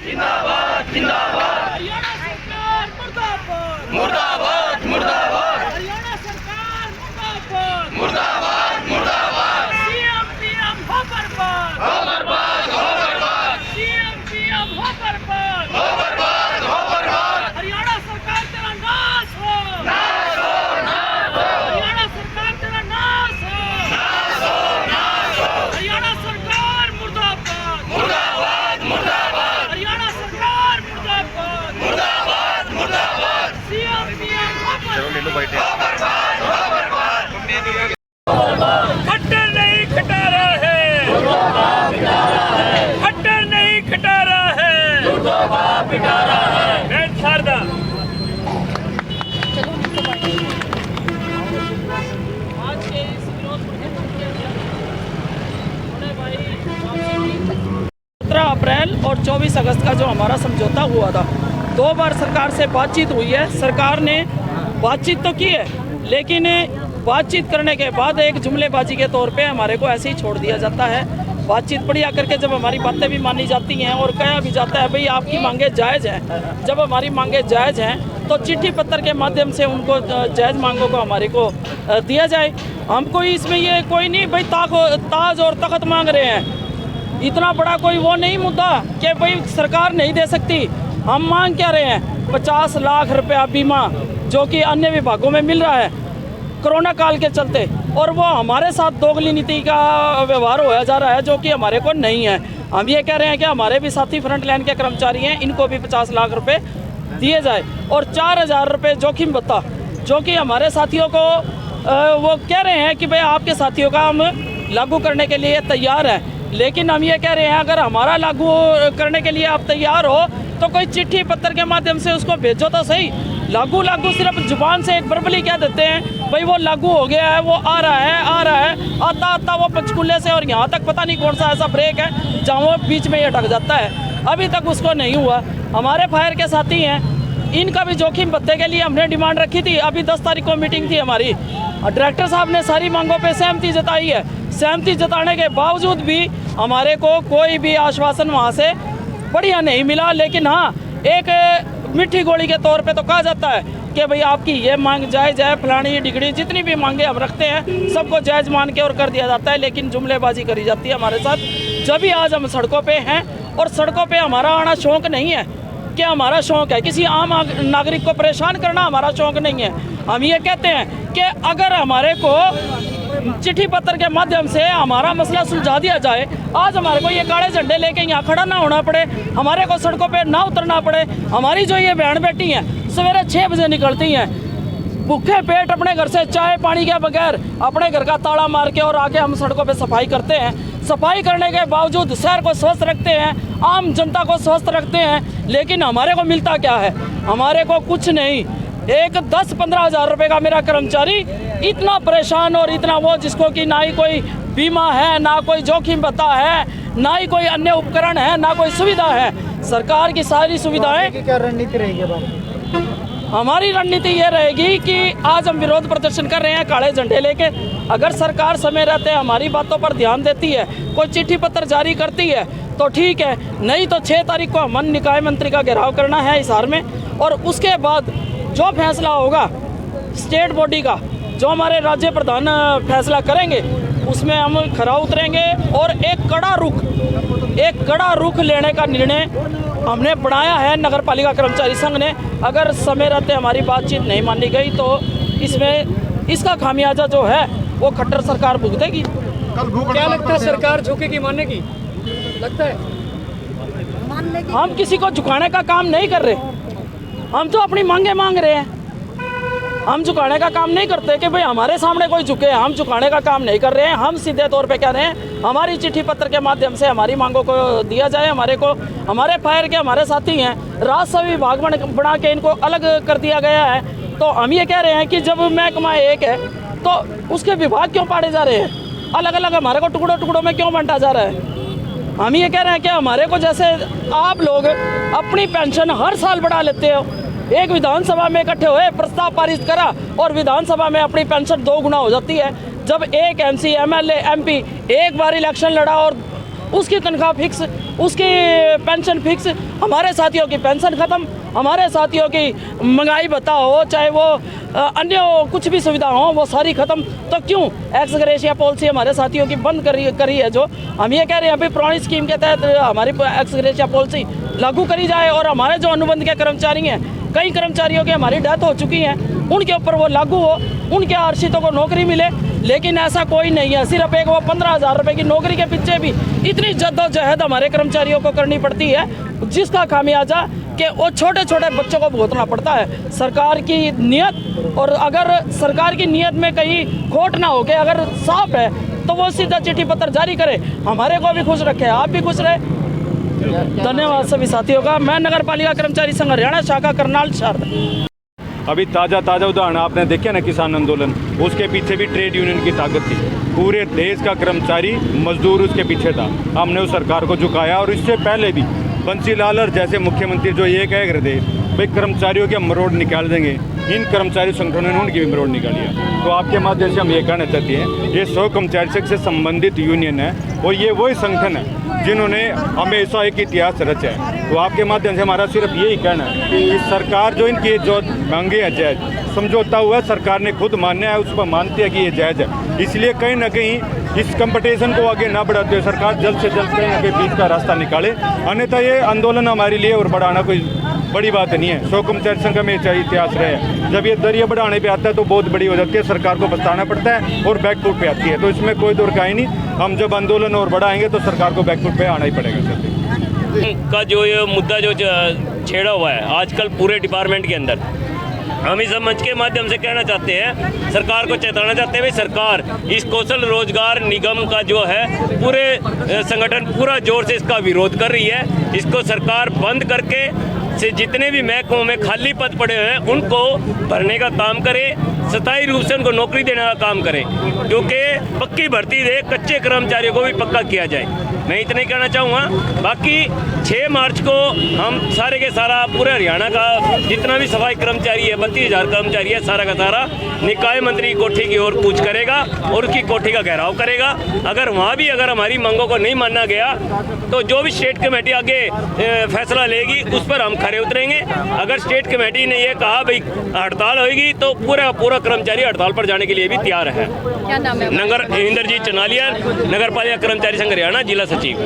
जिंदाबाद जिंदाबाद। हरियाणा सरकार मुर्दाबाद मुर्दाबाद मुर्दाबाद। हरियाणा सरकार मुर्दाबाद मुर्दाबाद मुर्दाबाद। सीएम पीएम हो बर्बाद हो बर्बाद हो बर्बाद। सीएम पीएम हो बर्बाद हो बर्बाद हो बर्बाद। हरियाणा सरकार तेरा नाश हो नाश हो नाश हो। हरियाणा सरकार तेरा नाश हो नाश हो नाश हो। हरियाणा सरकार मुर्दाबाद मुर्दाबाद मुर्दाबाद। हरियाणा सरकार मुर्दाबाद मुर्दाबाद मुर्दाबाद। सीएम पीएम हो बर्बाद हो बर्बाद हो बर्बाद। खट्टर नहीं खटा रहा है खट्टर नहीं खटा रहा है मैं शारदा आज के इस विरोध प्रदर्शन के बड़े भाई 17 अप्रैल और 24 अगस्त का जो हमारा समझौता हुआ था, 2 बार सरकार से बातचीत हुई है। सरकार ने बातचीत तो की है, लेकिन बातचीत करने के बाद एक जुमलेबाजी के तौर पे हमारे को ऐसे ही छोड़ दिया जाता है। बातचीत बढ़िया करके जब हमारी बातें भी मानी जाती हैं और कहा भी जाता है भाई आपकी मांगे जायज़ हैं, जब हमारी मांगे जायज़ हैं तो चिट्ठी पत्र के माध्यम से उनको जायज़ मांगों को हमारे को दिया जाए। हमको इसमें ये कोई नहीं भाई ताज और तख्त मांग रहे हैं, इतना बड़ा कोई वो नहीं मुद्दा कि भाई सरकार नहीं दे सकती। हम मांग क्या रहे हैं? 50 लाख रुपया बीमा जो कि अन्य विभागों में मिल रहा है कोरोना काल के चलते, और वो हमारे साथ दोगली नीति का व्यवहार होया जा रहा है जो कि हमारे को नहीं है। हम ये कह रहे हैं कि हमारे भी साथी फ्रंट लाइन के कर्मचारी हैं, इनको भी 50 लाख रुपए दिए जाए, और 4000 रुपये जोखिम भत्ता जो कि हमारे साथियों को वो कह रहे हैं कि भाई आपके साथियों का हम लागू करने के लिए तैयार हैं। लेकिन हम ये कह रहे हैं अगर हमारा लागू करने के लिए आप तैयार हो तो कोई चिट्ठी पत्र के माध्यम से उसको भेजो तो सही। लागू सिर्फ जुबान से एक बर्बली कह देते हैं भाई वो लागू हो गया है, वो आ रहा है आता वो पंचकूले से और यहाँ तक पता नहीं कौन सा ऐसा ब्रेक है जहाँ वो बीच में ये अटक जाता है। अभी तक उसको नहीं हुआ। हमारे फायर के साथी हैं, इनका भी जोखिम भत्ते के लिए हमने डिमांड रखी थी। अभी 10 तारीख को मीटिंग थी हमारी, डायरेक्टर साहब ने सारी मांगों पे सहमति जताई है। सहमति जताने के बावजूद भी हमारे को कोई भी आश्वासन वहाँ से बढ़िया नहीं मिला। लेकिन हाँ, एक मीठी गोली के तौर पे तो कहा जाता है कि भाई आपकी ये मांग जायज़ है, फलानी डिगड़ी जितनी भी मांगे हम रखते हैं सबको जायज़ मान के और कर दिया जाता है। लेकिन जुमलेबाजी करी जाती है हमारे साथ। जब भी आज हम सड़कों पे हैं, और सड़कों पे हमारा आना शौक नहीं है कि हमारा शौक है किसी आम नागरिक को परेशान करना, हमारा शौक नहीं है। हम ये कहते हैं कि अगर हमारे को चिट्ठी पत्र के माध्यम से हमारा मसला सुलझा दिया जाए, आज हमारे को ये काले झंडे लेके यहाँ खड़ा ना होना पड़े, हमारे को सड़कों पे ना उतरना पड़े। हमारी जो ये बहन बेटी हैं सवेरे 6 बजे निकलती हैं, भूखे पेट अपने घर से चाय पानी के बगैर अपने घर का ताला मार के और आके हम सड़कों पे सफाई करते हैं। सफाई करने के बावजूद शहर को स्वस्थ रखते हैं, आम जनता को स्वस्थ रखते हैं, लेकिन हमारे को मिलता क्या है? हमारे को कुछ नहीं। एक 10-15 हज़ार रुपये का मेरा कर्मचारी इतना परेशान और इतना वो, जिसको कि ना ही कोई बीमा है, ना कोई जोखिम भत्ता है, ना ही कोई अन्य उपकरण है, ना कोई सुविधा है। सरकार की सारी सुविधाएं। क्या रणनीति रहेगी? हमारी रणनीति ये रहेगी कि आज हम विरोध प्रदर्शन कर रहे हैं काले झंडे लेके। अगर सरकार समय रहते हमारी बातों पर ध्यान देती है, कोई चिट्ठी पत्र जारी करती है तो ठीक है, नहीं तो 6 तारीख को हम निकाय मंत्री का घेराव करना है हिसार में, और उसके बाद जो फैसला होगा स्टेट बॉडी का, जो हमारे राज्य प्रधान फैसला करेंगे उसमें हम खरा उतरेंगे। और एक कड़ा रुख लेने का निर्णय हमने बनाया है नगर पालिका कर्मचारी संघ ने। अगर समय रहते हमारी बातचीत नहीं मानी गई तो इसमें इसका खामियाजा जो है वो खट्टर सरकार भुगतेगी। क्या लगता है सरकार झुकेगी, मानेगी? लगता है हम किसी को झुकाने का काम नहीं कर रहे, हम तो अपनी मांगे मांग रहे हैं। हम झुकाने का काम नहीं करते कि भाई हमारे सामने कोई झुके, हम झुकाने का काम नहीं कर रहे हैं। हम सीधे तौर पे कह रहे हैं हमारी चिट्ठी पत्र के माध्यम से हमारी मांगों को दिया जाए। हमारे फायर के हमारे साथी हैं, राजस्व विभाग बना के इनको अलग कर दिया गया है। तो हम ये कह रहे हैं कि जब महकमा एक है तो उसके विभाग क्यों बांटे जा रहे हैं? अलग अलग हमारे को टुकड़ों में क्यों बांटा जा रहा है? हम ये कह रहे हैं कि हमारे को, जैसे आप लोग अपनी पेंशन हर साल बढ़ा लेते हो, एक विधानसभा में इकट्ठे हुए प्रस्ताव पारित करा और विधानसभा में अपनी पेंशन 2 गुना हो जाती है। जब एक MC, MLA, MP एक बार इलेक्शन लड़ा और उसकी तनख्वाह फिक्स, उसकी पेंशन फिक्स, हमारे साथियों की पेंशन ख़त्म, हमारे साथियों की महंगाई भत्ता हो, चाहे वो अन्य कुछ भी सुविधा हो, वो सारी ख़त्म। तो क्यों एक्स ग्रेशिया पॉलिसी हमारे साथियों की बंद करी है? जो हम ये कह रहे हैं अभी पुरानी स्कीम के तहत हमारी एक्स ग्रेशिया पॉलिसी लागू करी जाए और हमारे जो अनुबंध के कर्मचारी हैं, कई कर्मचारियों की हमारी डेथ हो चुकी है, उनके ऊपर वो लागू हो, उनके आश्रितों को नौकरी मिले। लेकिन ऐसा कोई नहीं है। सिर्फ एक वो 15,000 रुपये की नौकरी के पीछे भी इतनी जद्दोजहद हमारे कर्मचारियों को करनी पड़ती है, जिसका खामियाजा कि वो छोटे छोटे बच्चों को भुगतना पड़ता है। सरकार की नीयत, और अगर सरकार की नीयत में कहीं खोट ना हो के अगर साफ है तो वो सीधा चिट्ठी पत्र जारी करे, हमारे को भी खुश रखे, आप भी खुश रहे। धन्यवाद सभी साथियों का। मैं नगर पालिका कर्मचारी संघ हरियाणा शाखा करनाल शारदा। अभी ताज़ा उदाहरण आपने देखे ना, किसान आंदोलन, उसके पीछे भी ट्रेड यूनियन की ताकत थी। पूरे देश का कर्मचारी मजदूर उसके पीछे था। हमने उस सरकार को झुकाया। और इससे पहले भी बंसीलाल और जैसे मुख्यमंत्री जो ये कह रहे थे भाई कर्मचारियों के मरोड़ निकाल देंगे, इन कर्मचारी संगठनों ने उनकी भी मरोड़ निकाली है। तो आपके माध्यम से हम ये कहना चाहते हैं, ये 100 कर्मचारी से संबंधित यूनियन है और ये वही संगठन है जिन्होंने हमेशा एक इतिहास रचा है। तो आपके माध्यम से हमारा सिर्फ यही कहना है कि सरकार जो इनकी जो मांगे हैं जायज़, समझौता हुआ है, सरकार ने खुद मान्य है, उस पर मानती है कि ये जायज़ है। इसलिए कहीं ना कहीं इस कंपटीशन को आगे ना बढ़ाते हुए सरकार जल्द से जल्द कहीं ना कहीं बीच का रास्ता निकाले। अन्यथा ये आंदोलन हमारे लिए और बढ़ाना कोई बड़ी बात नहीं है। 100 कर्मचारी संघ में इतिहास रहे हैं, जब ये दरिया बढ़ाने पे आता है तो बहुत बड़ी हो जाती है, सरकार को बताना पड़ता है और बैकफुट पे आती है। तो इसमें कोई दौर का ही नहीं। हम जब आंदोलन और बढ़ाएंगे तो सरकार को बैकफुट पे आना ही पड़ेगा। का जो ये मुद्दा जो छेड़ा हुआ है आजकल पूरे डिपार्टमेंट के अंदर, हम इस मंच के माध्यम से कहना चाहते हैं, सरकार को चेताना चाहते हैं, भाई सरकार इस कौशल रोजगार निगम का जो है पूरे संगठन पूरा जोर से इसका विरोध कर रही है। इसको सरकार बंद करके से जितने भी महकमों में खाली पद पड़े हुए हैं उनको भरने का काम करे, स्थायी रूप से उनको नौकरी देने का काम करें, क्योंकि पक्की भर्ती दे, कच्चे कर्मचारियों को भी पक्का किया जाए। मैं इतना ही कहना चाहूँगा। बाकी 6 मार्च को हम सारे के सारा पूरे हरियाणा का जितना भी सफाई कर्मचारी है, 32,000 कर्मचारी है, सारा का सारा निकाय मंत्री की कोठी की ओर कूच करेगा और उसकी कोठी का घेराव करेगा। अगर वहाँ भी अगर हमारी मांगों को नहीं माना गया तो जो भी स्टेट कमेटी आगे फैसला लेगी उस पर हम खरे उतरेंगे। अगर स्टेट कमेटी ने ये कहा भाई हड़ताल होगी तो पूरा कर्मचारी हड़ताल पर जाने के लिए भी तैयार है। क्या नाम है? नगर इंद्रजीत चनालिया, नगर पालिका कर्मचारी संघ हरियाणा, जिला सचिव।